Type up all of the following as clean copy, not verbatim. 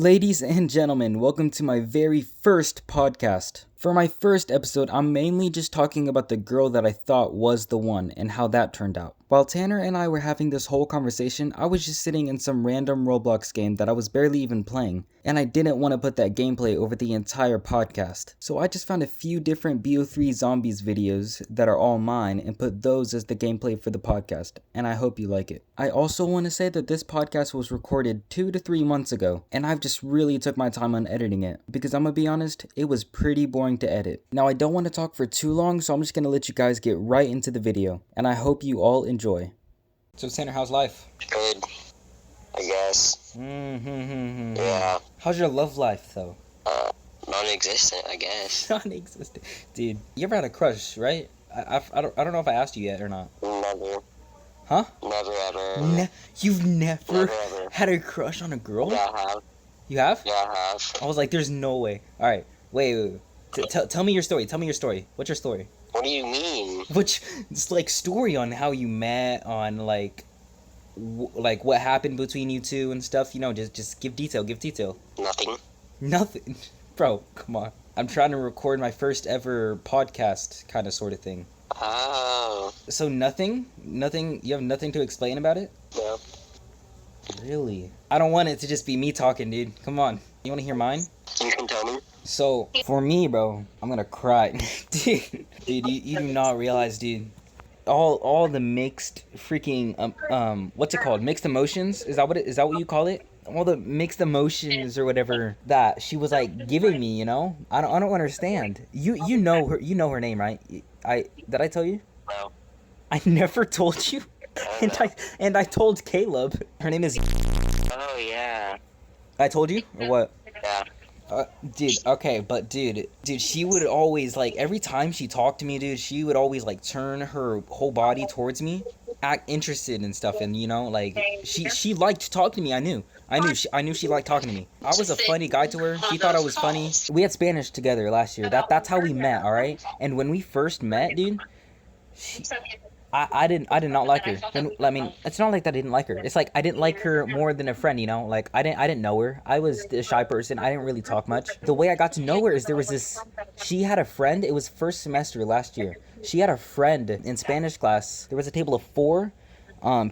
Ladies and gentlemen, welcome to my very first podcast. For my first episode, I'm mainly just talking about the girl that I thought was the one and how that turned out. While Tanner and I were having this whole conversation, I was just sitting in some random Roblox game that I was barely even playing, and I didn't want to put that gameplay over the entire podcast. So I just found a few different BO3 Zombies videos that are all mine and put those as the gameplay for the podcast, and I hope you like it. I also want to say that this podcast was recorded 2 to 3 months ago, and I've just really took my time on editing it, because I'm gonna be honest, it was pretty boring to edit. Now I don't want to talk for too long, so I'm just gonna let you guys get right into the video, and I hope you all enjoy. So Tanner, how's life? Good, I guess. Yeah. How's your love life though? Non-existent, I guess. Non-existent. Dude, you ever had a crush, right? I don't know if I asked you yet or not. Never. Huh? Never ever. You've never Never ever. had a crush on a girl? Yeah, I have. You have? Yeah, I have. I was like, there's no way. Alright, wait. Tell me your story. Tell me your story. What's your story? What do you mean? Which, it's like story on how you met, on like what happened between you two and stuff. You know, just give detail. Nothing. Nothing. Bro, come on. I'm trying to record my first ever podcast kind of sort of thing. Oh. So nothing? You have nothing to explain about it? No. Really? I don't want it to just be me talking, dude. Come on. You want to hear mine? You can tell me. So, for me, bro, I'm gonna cry. Dude, you do not realize, dude. All the mixed freaking, what's it called? Mixed emotions? Is that what you call it? All the mixed emotions or whatever that she was like giving me, you know? I don't understand. You know her name, right? Did I tell you? No. I never told you. And I told Caleb. Her name is. Oh, yeah. I told you or what? Yeah. Dude, okay, but dude, she would always, like, every time she talked to me, dude, she would always, like, turn her whole body towards me, act interested and stuff, and, you know, like, she liked to talk to me, I knew she liked talking to me. I was a funny guy to her, she thought I was funny. We had Spanish together last year, that's how we met, alright? And when we first met, dude, I did not like her. I mean, it's not like that I didn't like her. It's like I didn't like her more than a friend, you know? Like I didn't know her. I was a shy person. I didn't really talk much. The way I got to know her is she had a friend. It was first semester last year. She had a friend in Spanish class. There was a table of 4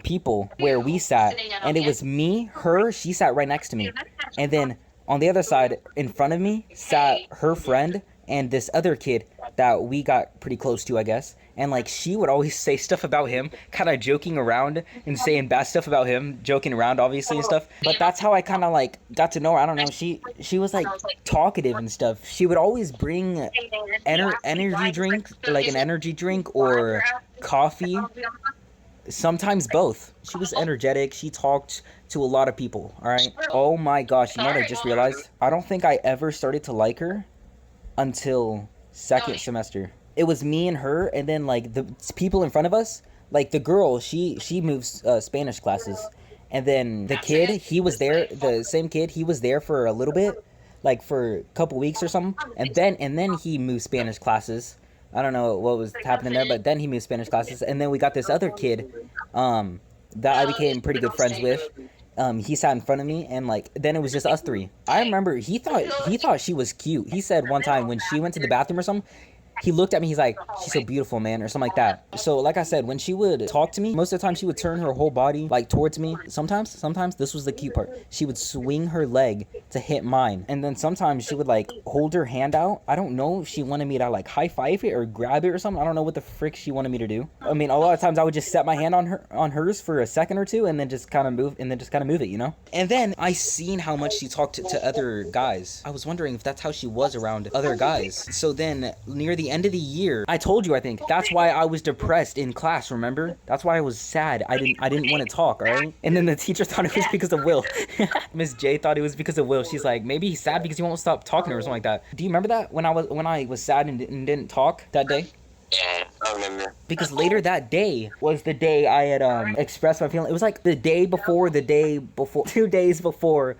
people where we sat, and it was me, her, she sat right next to me. And then on the other side in front of me sat her friend and this other kid that we got pretty close to, I guess. And, like, she would always say stuff about him, kind of joking around and saying bad stuff about him, joking around, obviously, and stuff. But that's how I kind of, like, got to know her. I don't know. She was, like, talkative and stuff. She would always bring energy drink, like an energy drink or coffee. Sometimes both. She was energetic. She talked to a lot of people, all right? Oh, my gosh. You know what I just realized? I don't think I ever started to like her until second semester. It was me and her, and then, like, the people in front of us, like, the girl, she moves Spanish classes, and then the kid, he was there, the same kid, he was there for a little bit, like, for a couple weeks or something, and then he moved Spanish classes. I don't know what was happening there, but then he moved Spanish classes, and then we got this other kid, that I became pretty good friends with. He sat in front of me, and, like, then it was just us 3. I remember he thought she was cute. He said one time when she went to the bathroom or something, he looked at me, he's like, she's so beautiful, man, or something like that. So, like I said, when she would talk to me, most of the time she would turn her whole body, like, towards me. Sometimes, this was the cute part, she would swing her leg to hit mine. And then sometimes she would, like, hold her hand out. I don't know if she wanted me to, like, high-five it or grab it or something. I don't know what the frick she wanted me to do. I mean, a lot of times I would just set my hand on hers for a second or two and then just kind of move it, you know? And then I seen how much she talked to other guys. I was wondering if that's how she was around other guys. So then, near the end of the year, I told you, I think, that's why I was depressed in class, remember? That's why I was sad. I didn't want to talk, alright? And then the teacher thought it was because of Will. Miss J thought it was because of Will. She's like, maybe he's sad because he won't stop talking to her or something like that. Do you remember that when I was sad and didn't talk that day? Yeah, I remember. Because later that day was the day I had expressed my feeling. It was like the day before, 2 days before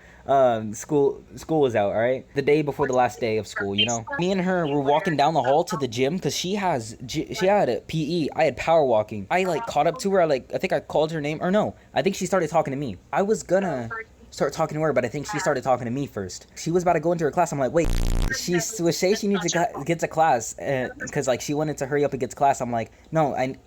school was out, all right? The day before the last day of school, you know? Me and her were walking down the hall to the gym because she had a PE. I had power walking. I, like, caught up to her. I think I called her name. Or no, I think she started talking to me. I was gonna start talking to her, but I think she started talking to me first. She was about to go into her class. I'm like, wait, she was saying she needs to get to class, because like she wanted to hurry up and get to class. I'm like, no, I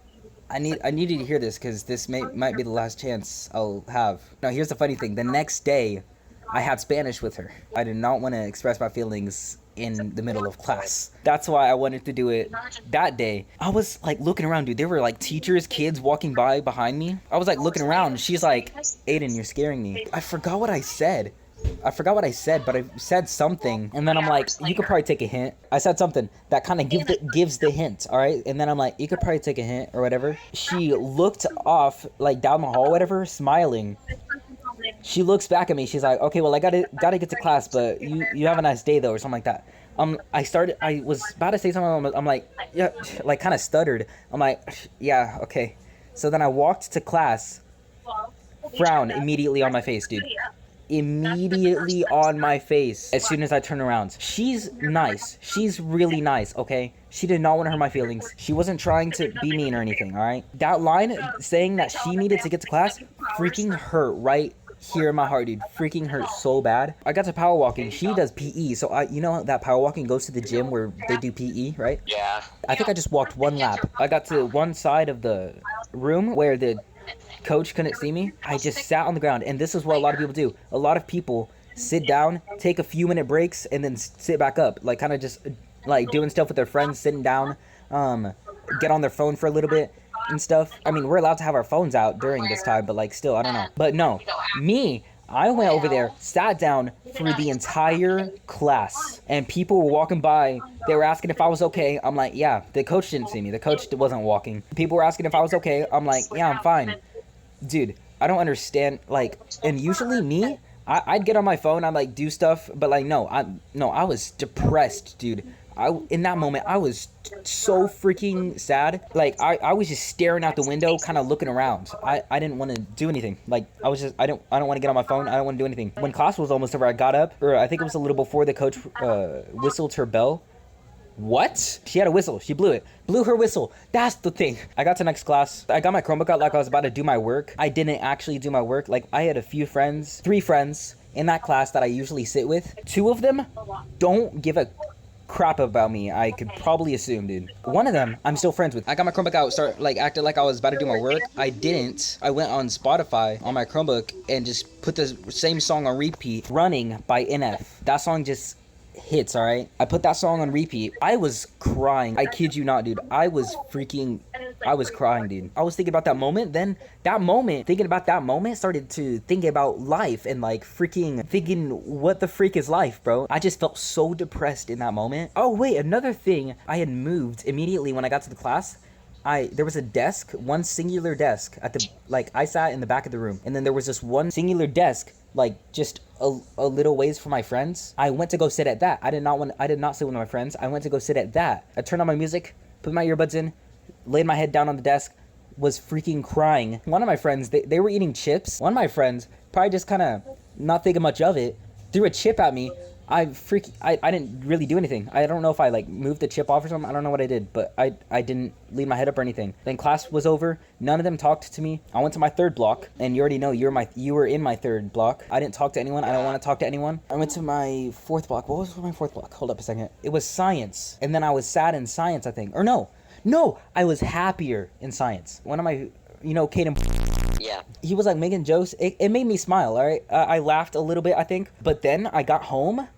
need you to hear this, because this might be the last chance I'll have. Now here's the funny thing. The next day, I had Spanish with her. I did not want to express my feelings in the middle of class. That's why I wanted to do it that day. I was like looking around, dude. There were like teachers, kids walking by behind me. I was like looking around. She's like, Aiden, you're scaring me. I forgot what I said, but I said something, and then I'm like, you could probably take a hint. I said something that kind of gives the hint, all right? And then I'm like, you could probably take a hint or whatever. She looked off, like down the hall, whatever, smiling. She looks back at me. She's like, okay, well, I gotta get to class, but you have a nice day though, or something like that. I was about to say something. I'm like, yeah, like kind of stuttered. I'm like, yeah, okay. So then I walked to class, frown immediately on my face, dude. Immediately on my face as soon as I turn around. She's nice. She's really nice, okay? She did not want to hurt my feelings. She wasn't trying to be mean or anything, alright? That line saying that she needed to get to class freaking hurt right here in my heart, dude. Freaking hurt so bad. I got to power walking. She does PE, so you know that power walking goes to the gym where they do PE, right? Yeah. I think I just walked one lap. I got to one side of the room where the coach couldn't see me. I just sat on the ground, and this is what a lot of people do. A lot of people sit down, take a few minute breaks, and then sit back up, like kind of just like doing stuff with their friends, sitting down, get on their phone for a little bit and stuff. I mean, we're allowed to have our phones out during this time, but like still, I don't know. But no, I went over there, sat down for the entire class, and people were walking by. They were asking if I was okay. I'm like, yeah. The coach didn't see me. The coach wasn't walking. People were asking if I was okay. I'm like, yeah, I'm fine. Dude, I don't understand. Like, and usually I'd get on my phone. I'd like do stuff, but like, no, I was depressed, dude. In that moment, I was so freaking sad. Like, I was just staring out the window, kind of looking around. I didn't want to do anything. Like, I don't want to get on my phone. I don't want to do anything. When class was almost over, I got up, or I think it was a little before the coach whistled her bell. What? She had a whistle. She blew it. Blew her whistle. That's the thing. I got to next class. I got my Chromebook out like I was about to do my work. I didn't actually do my work. Like, I had a few friends, 3 friends in that class that I usually sit with. 2 of them don't give a crap about me. I could probably assume, dude. One of them I'm still friends with. I got my Chromebook out, acted like I was about to do my work. I didn't. I went on Spotify on my Chromebook and just put the same song on repeat, Running by NF. That song just hits, all right? I put that song on repeat. I was crying. I kid you not, dude. I was crying, dude. I was thinking about that moment. Then thinking about that moment, started to think about life and like freaking thinking, what the freak is life, bro? I just felt so depressed in that moment. Oh wait, another thing. I had moved immediately when I got to the class. There was a desk, one singular desk at the, like, I sat in the back of the room, and then there was this one singular desk, like, just a little ways from my friends. I went to go sit at that. I did not sit with my friends. I went to go sit at that. I turned on my music, put my earbuds in, laid my head down on the desk, was freaking crying. One of my friends, they were eating chips. One of my friends, probably just kind of not thinking much of it, threw a chip at me. I didn't really do anything. I don't know if I like moved the chip off or something. I don't know what I did, but I didn't leave my head up or anything. Then class was over. None of them talked to me. I went to my 3rd block, and you already know you were in my 3rd block. I didn't talk to anyone. I don't want to talk to anyone. I went to my 4th block. What was my 4th block? Hold up a second. It was science, and then I was sad in science, I think. Or no, I was happier in science. One of my, Caden. Yeah. He was like making jokes. It made me smile, all right? I laughed a little bit, I think. But then I got home,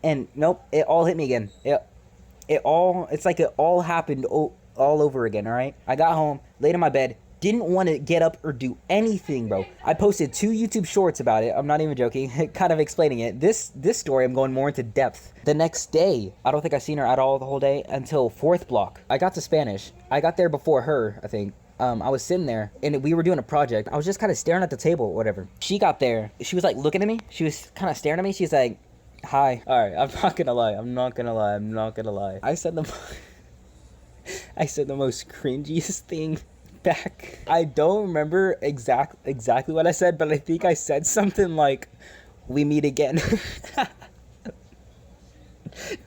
and nope, it all hit me again. It's like it all happened all over again, all right? I got home, laid in my bed, didn't want to get up or do anything, bro. I posted 2 YouTube shorts about it. I'm not even joking, kind of explaining it. This story, I'm going more into depth. The next day, I don't think I seen her at all the whole day until 4th block. I got to Spanish. I got there before her, I think. I was sitting there, and we were doing a project. I was just kind of staring at the table or whatever. She got there. She was like looking at me. She was kind of staring at me. She's like, hi. All right, I'm not gonna lie. I said the most cringiest thing back. I don't remember exactly what I said, but I think I said something like, we meet again.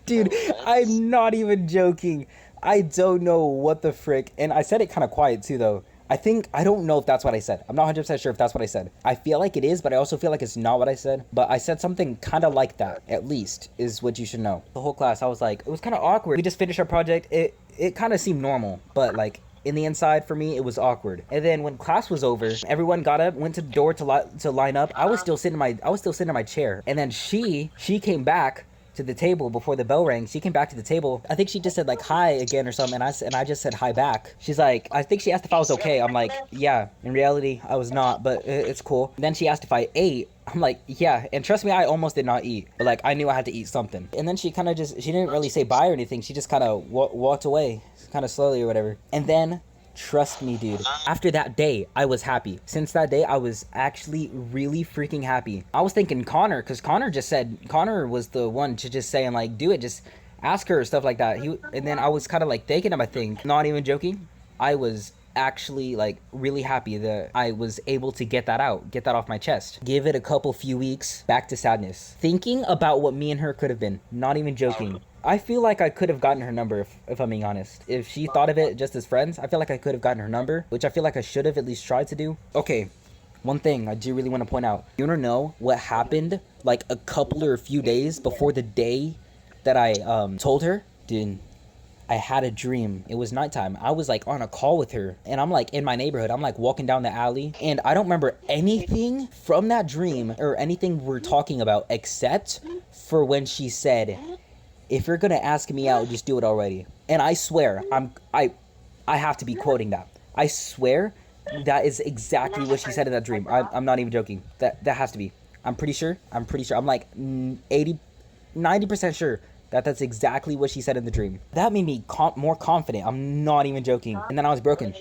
Dude, I'm not even joking. I don't know what the frick. And I said it kind of quiet too, though. I don't know if that's what I said. I'm not 100% sure if that's what I said. I feel like it is, but I also feel like it's not what I said. But I said something kind of like that, at least, is what you should know. The whole class, I was like, it was kind of awkward. We just finished our project. It kind of seemed normal, but like, in the inside, for me, it was awkward. And then when class was over, everyone got up, went to the door to line up. I was still sitting in my chair. And then she came back to the table before the bell rang. She came back to the table. I think she just said like hi again or something, and I just said hi back. She's like, I think she asked if I was okay. I'm like, yeah. In reality, I was not, but it's cool. Then she asked if I ate. I'm like, yeah. And trust me, I almost did not eat, but like I knew I had to eat something. And then she kind of she didn't really say bye or anything. She just kind of walked away, kind of slowly or whatever. And then, trust me, dude, after that day, I was happy. Since that day, I was actually really freaking happy. I was thinking Connor, because Connor was the one to just say and like, do it, just ask her, stuff like that. And then I was kind of like thinking of my thing. Not even joking. I was actually like really happy that I was able to get that off my chest. Give it a few weeks, back to sadness. Thinking about what me and her could have been. Not even joking. I feel like I could have gotten her number if I'm being honest. If she thought of it just as friends, I feel like I could have gotten her number, which I feel like I should have at least tried to do. Okay, one thing I do really want to point out. You wanna know what happened like a couple or a few days before the day that I told her? Dude, I had a dream. It was nighttime. I was like on a call with her, and I'm like in my neighborhood. I'm like walking down the alley, and I don't remember anything from that dream or anything we're talking about except for when she said, if you're gonna ask me out, just do it already. And I swear, I have to be quoting that. I swear that is exactly what she said in that dream. I'm not even joking. That has to be. I'm pretty sure. I'm like 90% sure that that's exactly what she said in the dream. That made me more confident. I'm not even joking. And then I was broken.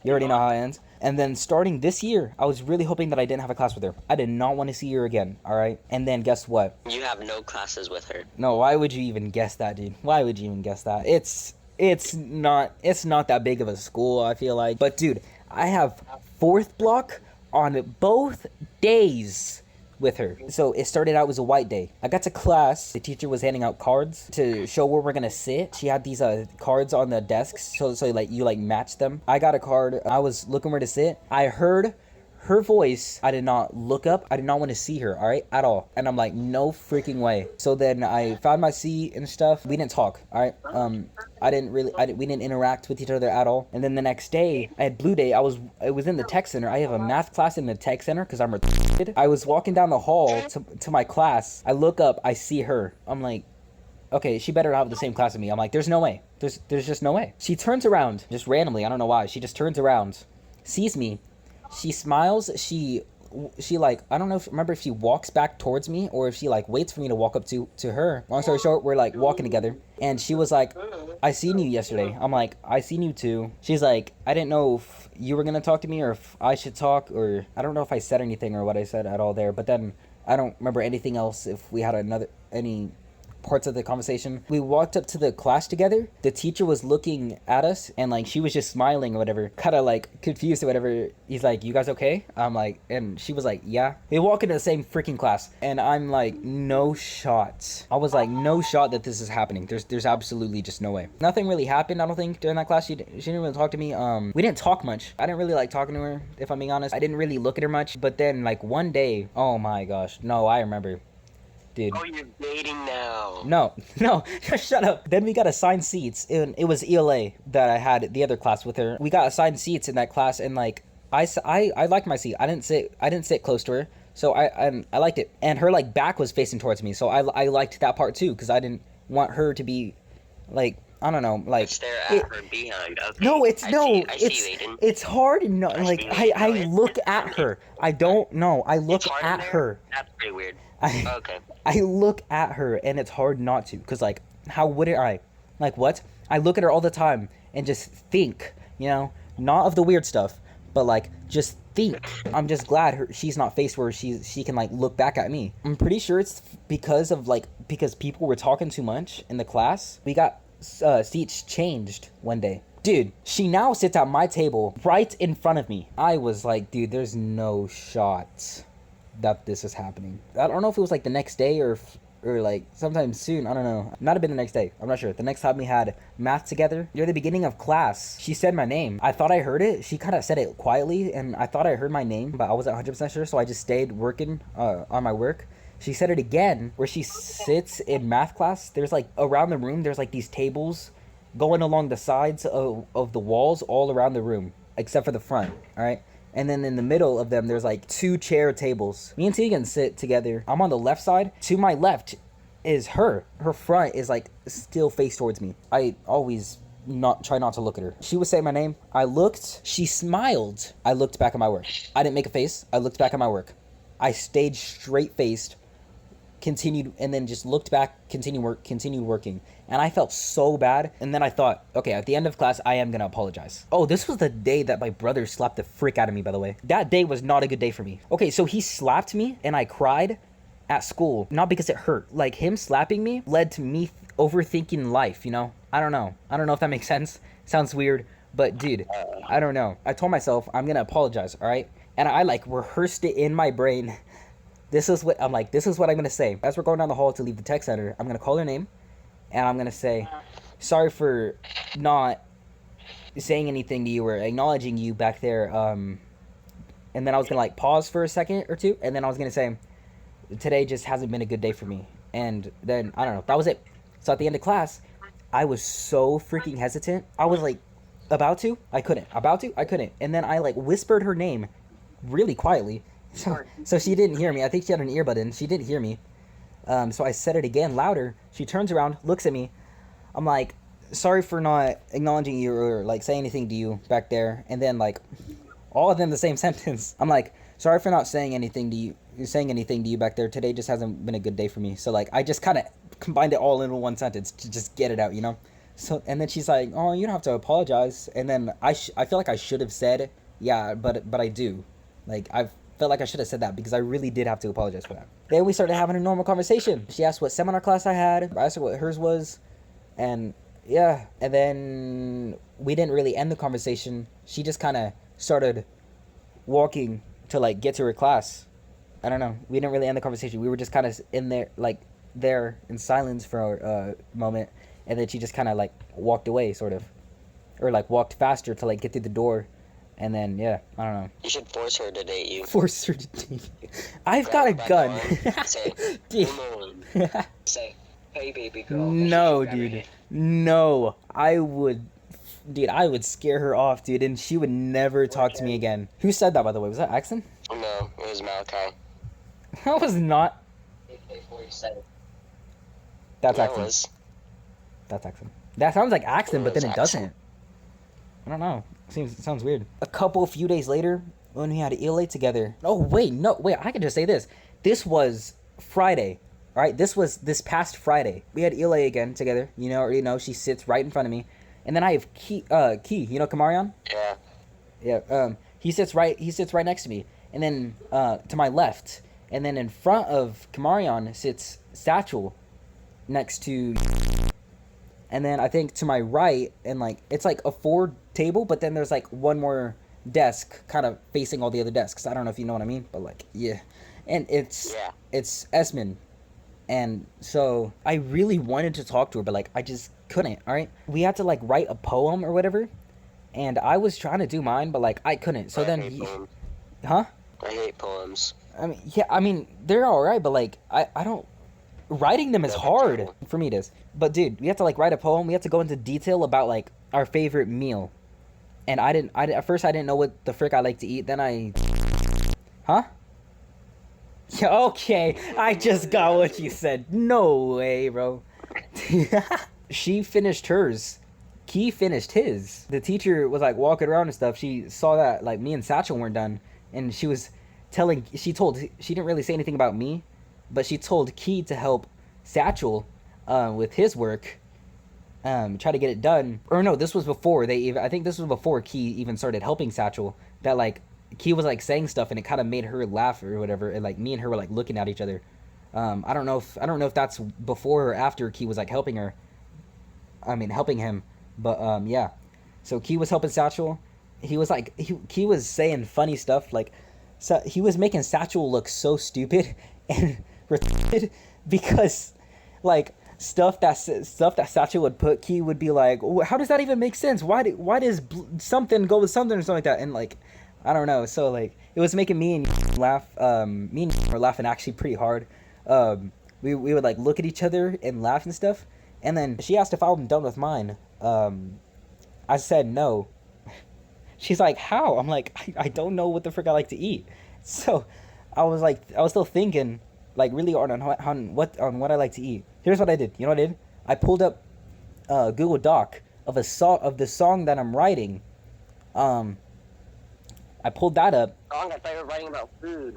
You already know how it ends. And then starting this year, I was really hoping that I didn't have a class with her. I did not want to see her again, alright? And then guess what? You have no classes with her. No, why would you even guess that, dude? Why would you even guess that? It's not that big of a school, I feel like. But dude, I have fourth block on both days with her. So it started out as a white day. I got to class. The teacher was handing out cards to show where we're gonna sit. She had these cards on the desks, so like you like match them. I got a card. I was looking where to sit. I heard her voice. I did not look up. I did not want to see her, all right, at all. And I'm like, no freaking way. So then I found my seat and stuff. We didn't talk, all right. We didn't interact with each other at all. And then the next day, I had blue day. It was in the tech center. I have a math class in the tech center because I'm retarded. I was walking down the hall to my class. I look up. I see her. I'm like, okay, she better have the same class as me. I'm like, there's no way. There's just no way. She turns around just randomly. I don't know why. She just turns around, sees me. She smiles. She like, I don't know remember if she walks back towards me or if she like waits for me to walk up to her. Long story short, we're like walking together, and she was like, I seen you yesterday. I'm like, I seen you too. She's like, I didn't know if you were gonna talk to me or if I should talk, or I don't know if I said anything or what I said at all there, but then I don't remember anything else if we had any parts of the conversation. We walked up to the class together. The teacher was looking at us and like she was just smiling or whatever, kind of like confused or whatever. He's like, you guys okay? I'm like, and she was like, yeah. We walk into the same freaking class, and I'm like, no shot. I was like, no shot that this is happening. There's absolutely just no way. Nothing really happened, I don't think, during that class. She didn't really talk to me. We didn't talk much. I didn't really like talking to her, if I'm being honest. I didn't really look at her much. But then like one day, oh my gosh, no, I remember. Dude. Oh, you're dating now. No, shut up. Then we got assigned seats, and it was ELA that I had the other class with her. We got assigned seats in that class, and like I liked my seat. I didn't sit close to her, so I liked it. And her like back was facing towards me, so I liked that part too, because I didn't want her to be like, I don't know, like stare at her behind. Okay. No, I see you, it's hard. No, like I look at her. I don't know. I look at her. That's pretty weird. Okay. I look at her, and it's hard not to, because like, how would I? Like, what? I look at her all the time and just think, you know, not of the weird stuff, but like just think. I'm just glad she's not faced where she can like look back at me. I'm pretty sure it's because people were talking too much in the class. We got seats changed one day. Dude, she now sits at my table right in front of me. I was like, dude, there's no shot that this is happening. I don't know if it was like the next day or or like sometime soon. I don't know. Might have been the next day. I'm not sure. The next time we had math together, near the beginning of class, she said my name. I thought I heard it. She kind of said it quietly, and I thought I heard my name, but I wasn't 100% sure, so I just stayed working on my work. She said it again, where she sits in math class. There's like around the room, there's like these tables going along the sides of the walls all around the room, except for the front, all right? And then in the middle of them, there's like 2 chair tables. Me and Tegan sit together. I'm on the left side. To my left is her. Her front is like still face towards me. I always try not to look at her. She was saying my name. I looked. She smiled. I looked back at my work. I didn't make a face. I looked back at my work. I stayed straight faced, continued, and then just looked back, continued working. And I felt so bad. And then I thought, okay, at the end of class, I am gonna apologize. Oh, this was the day that my brother slapped the frick out of me, by the way. That day was not a good day for me. Okay, so he slapped me and I cried at school, not because it hurt. Like, him slapping me led to me overthinking life, you know? I don't know if that makes sense. Sounds weird, but dude, I don't know. I told myself I'm gonna apologize, all right? And I like rehearsed it in my brain. This is what I'm gonna say. As we're going down the hall to leave the tech center, I'm gonna call her name, and I'm gonna say, sorry for not saying anything to you or acknowledging you back there. And then I was gonna like pause for a second or two, and then I was gonna say, today just hasn't been a good day for me. And then I don't know, that was it. So at the end of class, I was so freaking hesitant. I was like about to, I couldn't. And then I like whispered her name really quietly. So she didn't hear me. I think she had an earbud in. She didn't hear me. So I said it again louder. She turns around, looks at me. I'm like, sorry for not acknowledging you or like saying anything to you back there. And then like all of them the same sentence. I'm like, sorry for not saying anything to you back there. Today just hasn't been a good day for me. So like I just kind of combined it all into one sentence to just get it out, you know? So and then she's like, oh, you don't have to apologize. And then I feel like I should have said, yeah, but I do. Like I felt like I should have said that because I really did have to apologize for that. Then we started having a normal conversation. She asked what seminar class I had. I asked her what hers was. And yeah, and then we didn't really end the conversation. She just kind of started walking to like get to her class. I don't know. We didn't really end the conversation. We were just kind of in there, like there in silence for a moment. And then she just kind of like walked away, sort of. Or like walked faster to like get through the door. And then, yeah, I don't know. You should force her to date you. Force her to date me. I've got a gun. Say, say, hey, baby girl. No, dude. No. I would scare her off, dude, and she would never talk to me again. Who said that, by the way? Was that Axon? No, it was Malachi. That was not. AK-47. That's Axon. That's Axon. That sounds like Axon, but then it doesn't. I don't know. It sounds weird. A few days later, when we had ELA together. Oh, wait, I could just say this. This was Friday, all right? This was this past Friday. We had ELA again together. You know, already know, she sits right in front of me. And then I have Key, you know Kamarion? Yeah. Yeah, he sits right next to me. And then to my left. And then in front of Kamarion sits Satchel next to... And then I think to my right, and like it's like a 4 table, but then there's like one more desk kind of facing all the other desks. I don't know if you know what I mean, but like, yeah. And it's Esmond. And so I really wanted to talk to her, but like I just couldn't, all right? We had to like write a poem or whatever, and I was trying to do mine, but like I couldn't. So then I hate poems. I mean, they're all right, but like I don't... Writing them is hard. For me it is. But dude, we have to like write a poem. We have to go into detail about like our favorite meal. And at first I didn't know what the frick I like to eat. Then Huh? Yeah, okay. I just got what you said. No way, bro. She finished hers. Key finished his. The teacher was like walking around and stuff. She saw that like me and Satchel weren't done. And she didn't really say anything about me. But she told Key to help Satchel with his work, try to get it done. Or no, this was before I think this was before Key even started helping Satchel. That like Key was like saying stuff and it kind of made her laugh or whatever. And like me and her were like looking at each other. I don't know if that's before or after Key was like helping him. But yeah. So Key was helping Satchel. He was like Key was saying funny stuff like, so he was making Satchel look so stupid and retarded because like stuff that Satchel would put, Key would be like, how does that even make sense? Why does something go with something or something like that? And like, I don't know. So like, it was making me and laugh. Me and were laughing actually pretty hard. We would like look at each other and laugh and stuff. And then she asked if I was done with mine. I said no. She's like, how? I'm like, I don't know what the frick I like to eat. So I was still thinking, like, really hard on what I like to eat. Here's what I did. You know what I did? I pulled up Google Doc of the song that I'm writing. I pulled that up. Song, I thought you were writing about food.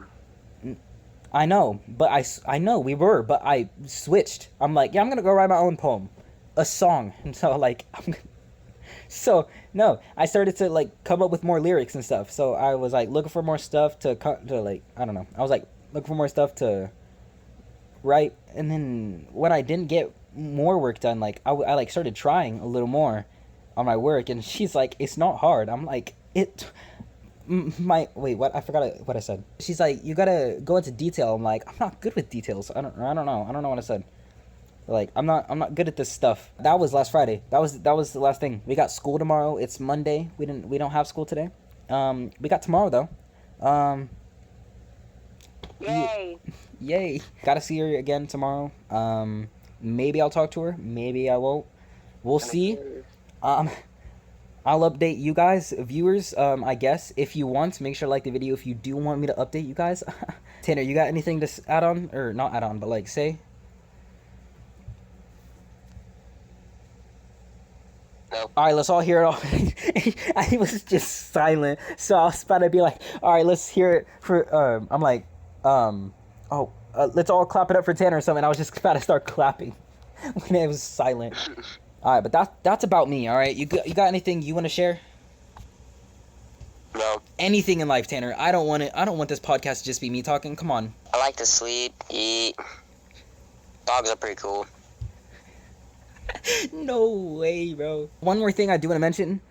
I know, but I know we were, but I switched. I'm like, yeah, I'm gonna go write my own poem, a song. And so like, so no, I started to like come up with more lyrics and stuff. So I was like looking for more stuff to like, I don't know. I was like looking for more stuff to write, and then when I didn't get more work done, like I like started trying a little more on my work, and she's like, it's not hard. I'm like, what? I forgot what I said. She's like, you gotta go into detail. I'm like, I'm not good with details. I don't know what I said. Like, I'm not good at this stuff. That was last Friday. That was the last thing. We got school tomorrow. It's Monday. We don't have school today. We got tomorrow though. Yay! Yay. Gotta see her again tomorrow. Maybe I'll talk to her. Maybe I won't. We'll see. I'll update you guys, viewers, I guess. If you want, make sure to like the video if you do want me to update you guys. Tanner, you got anything to add on? Or not add on, but like say? No. Alright, let's all hear it all. I was just silent. So I was about to be like, alright, let's hear it for, I'm like, let's all clap it up for Tanner or something. I was just about to start clapping when it was silent. Alright, but that's about me, alright? You got anything you want to share? No. Anything in life, Tanner. I don't want this podcast to just be me talking. Come on. I like to sleep, eat. Dogs are pretty cool. No way, bro. One more thing I do want to mention.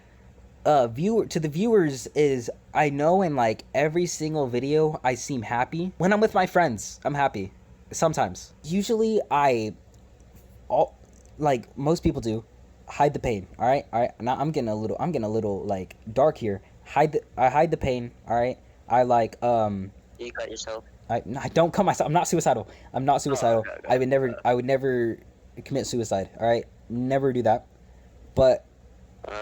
To the viewers is, I know in like every single video I seem happy. When I'm with my friends, I'm happy. Sometimes. Usually like most people do, hide the pain. All right. Now I'm getting a little like dark here. I hide the pain. All right. I like You cut yourself. I don't cut myself. I'm not suicidal. Okay. I would never commit suicide. All right. Never do that. But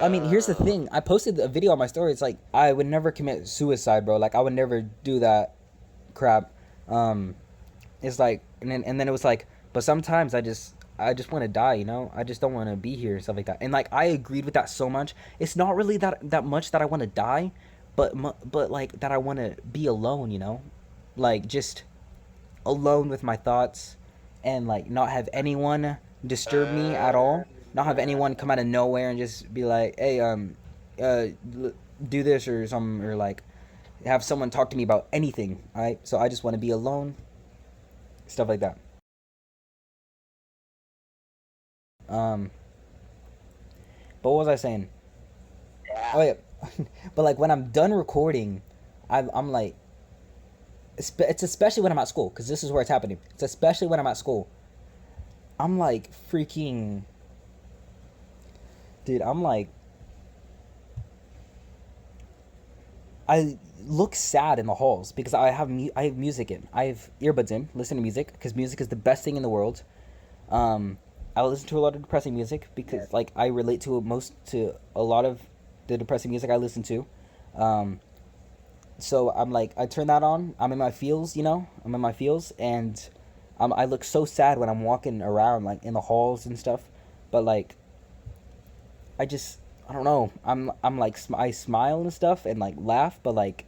I mean, here's the thing. I posted a video on my story. It's like, I would never commit suicide, bro. Like, I would never do that crap. It's like, and then it was like, but sometimes I just want to die, you know? I just don't want to be here and stuff like that. And like, I agreed with that so much. It's not really that much that I want to die, but like that I want to be alone, you know? Like, just alone with my thoughts and like not have anyone disturb me at all. Not have anyone come out of nowhere and just be like, hey, do this or something, or like have someone talk to me about anything. All right, so I just want to be alone, stuff like that. But what was I saying? Yeah. Oh yeah, but like when I'm done recording, I'm like, it's especially when I'm at school, because this is where it's happening. It's especially when I'm at school. I'm like freaking. Dude, I'm like, I look sad in the halls because I have music in. I have earbuds in, listen to music, because music is the best thing in the world. I listen to a lot of depressing music because like I relate to a lot of the depressing music I listen to. So I'm like, I turn that on. I'm in my feels, you know. I'm in my feels, and I look so sad when I'm walking around like in the halls and stuff. But like, I don't know. I'm like, I smile and stuff and like laugh, but like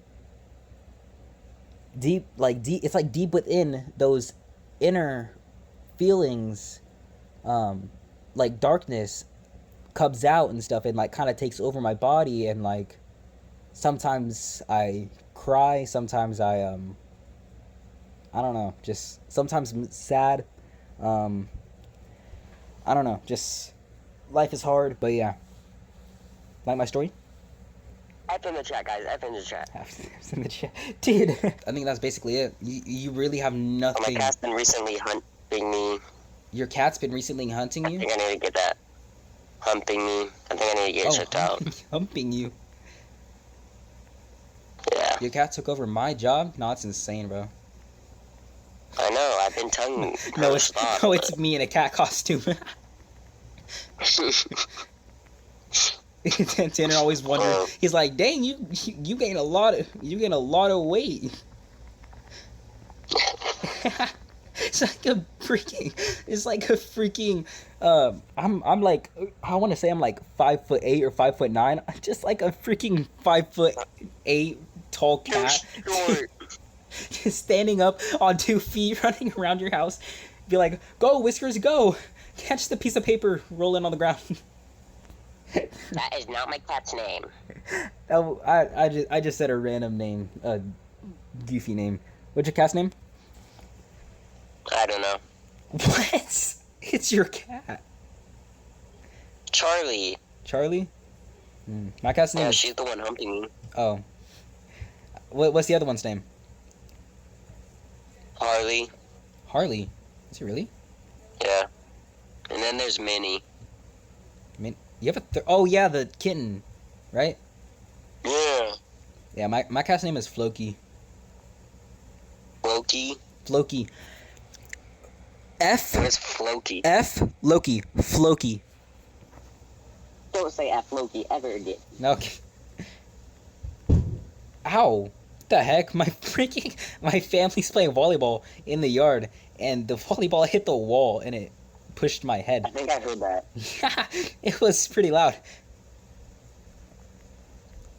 deep, it's like deep within those inner feelings, like darkness comes out and stuff and like kind of takes over my body, and like sometimes I cry, sometimes I don't know, just sometimes I'm sad. I don't know, just life is hard, but yeah. Like my story? F in the chat, guys. F in the chat. In the chat. Dude, I think that's basically it. You really have My nothing. cat's been recently humping me. Your cat's been recently hunting I you? think I need to get that. Humping me. I think I need to get it checked out. Humping you. Yeah. Your cat took over my job? No, it's insane, bro. I know. I've been telling her No, to it's stop. no, it's me in a cat costume. Tanner always wondered. He's like, "Dang, you gain a lot of weight." It's like a freaking. I'm like, I want to say I'm like 5'8" or 5'9". I'm just like a freaking 5'8" tall cat. Just standing up on 2 feet, running around your house. Be like, "Go, Whiskers, go! Catch the piece of paper rolling on the ground." That is not my cat's name. Oh, I just said a random name, a goofy name. What's your cat's name? I don't know. What? It's your cat. Charlie. Charlie? My cat's name Yeah, is... she's the one humping me. Oh. What's the other one's name? Harley. Harley. Is he really? Yeah. And then there's Minnie. You have a... oh, yeah, the kitten. Right? Yeah. Yeah, my cat's name is Floki. Loki. Floki. Where's Floki? F. Loki. Floki. Don't say F Loki ever again. Okay. Ow. What the heck? My family's playing volleyball in the yard, and the volleyball hit the wall, and it pushed my head. I think I heard that. Yeah, it was pretty loud.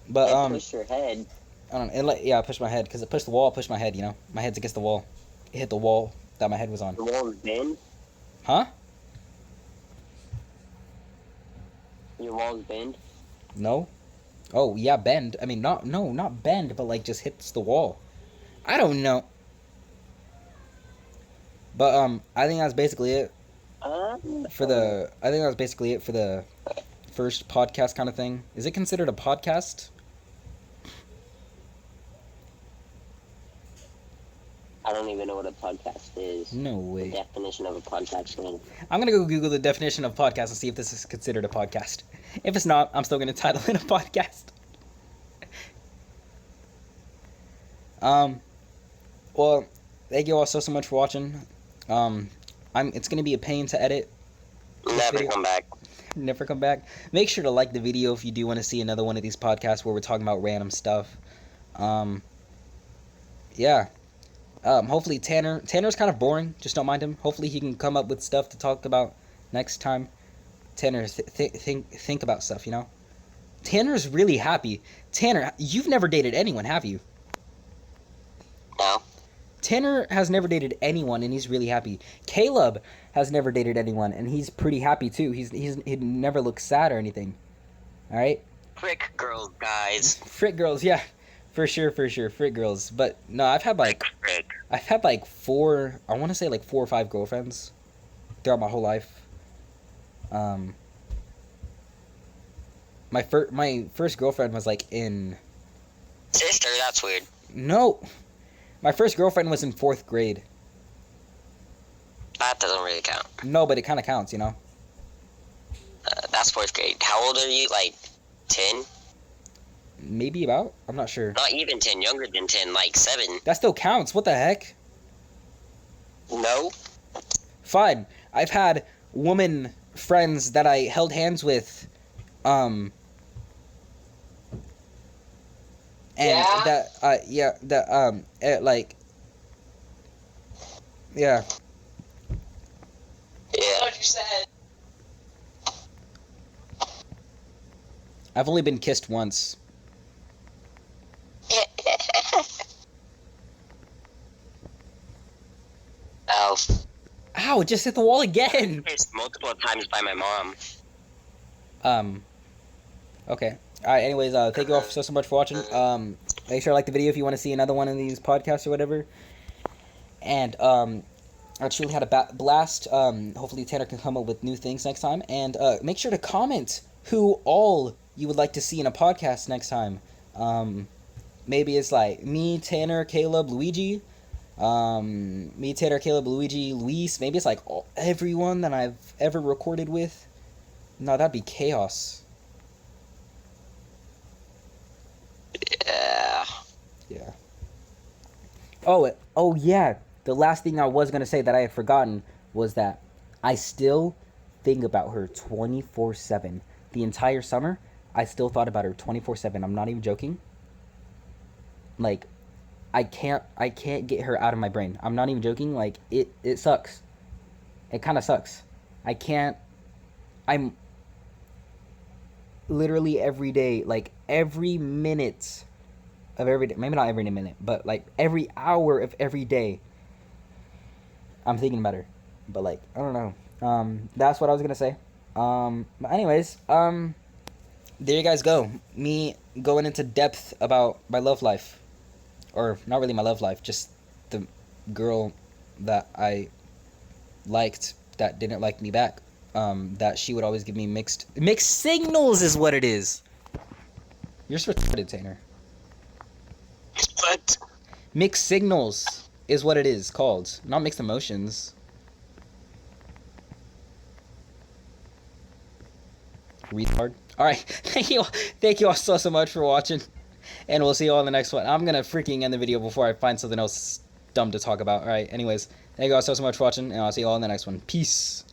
But, It pushed your head. I don't know. It pushed my head, because it pushed the wall, pushed my head, you know? My head's against the wall. It hit the wall that my head was on. The wall's bend? Huh? Your wall's bend? No? Oh, yeah, bend. I mean, not bend, but, like, just hits the wall. I don't know. But, I think that's basically it I think that's basically it for the first podcast kind of thing. Is it considered a podcast? I don't even know what a podcast is. No The way. definition of a podcast is. I'm gonna go Google the definition of podcast and see if this is considered a podcast. If it's not, I'm still gonna title it a podcast. Well, thank you all so much for watching. It's gonna be a pain to edit. Never video. come back. Never come back. Make sure to like the video if you do want to see another one of these podcasts where we're talking about random stuff. Yeah. Hopefully Tanner's kind of boring. Just don't mind him. Hopefully he can come up with stuff to talk about next time. Tanner, think about stuff, you know? Tanner's really happy. Tanner, you've never dated anyone, have you? No. Tanner has never dated anyone, and he's really happy. Caleb has never dated anyone, and he's pretty happy too. He never looks sad or anything. All right. Frick girls, guys. Frick girls, yeah, for sure. Frick girls, but no, I've had like four. I want to say like 4 or 5 girlfriends throughout my whole life. My first girlfriend was like in. Sister, that's weird. No. My first girlfriend was in 4th grade. That doesn't really count. No, but it kind of counts, you know? That's 4th grade. How old are you? Like 10? Maybe about? I'm not sure. Not even 10. Younger than 10. Like 7. That still counts. What the heck? No. Fine. I've had woman friends that I held hands with, and Yeah? like, yeah. Yeah. What you said. I've only been kissed once. Oh. Ow, it just hit the wall again! Kissed multiple times by my mom. Okay. Alright, anyways, thank you all so much for watching. Make sure to like the video if you want to see another one of these podcasts or whatever. And, I truly had a blast. Hopefully Tanner can come up with new things next time. And, make sure to comment who all you would like to see in a podcast next time. Maybe it's like me, Tanner, Caleb, Luigi. Me, Taylor, Caleb, Luigi, Luis. Maybe it's like everyone that I've ever recorded with. No, that'd be chaos. Yeah. Yeah. Oh yeah. The last thing I was gonna say that I had forgotten was that I still think about her 24/7. The entire summer, I still thought about her 24/7. I'm not even joking. Like, I can't get her out of my brain. I'm not even joking. Like, it sucks. It kind of sucks. I can't. I'm literally every day, like every minute of every day. Maybe not every minute, but like every hour of every day, I'm thinking about her. But like, I don't know. That's what I was gonna say. But anyways, there you guys go. Me going into depth about my love life, or not really my love life, just the girl that I liked that didn't like me back. That she would always give me mixed signals is what it is. You're so retarded, Tanner. What? Mixed signals is what it is called, not mixed emotions. Retard. All right, thank you all so much for watching, and we'll see you all in the next one. I'm gonna freaking end the video before I find something else dumb to talk about. All right, anyways, thank you all so much for watching, and I'll see you all in the next one. Peace.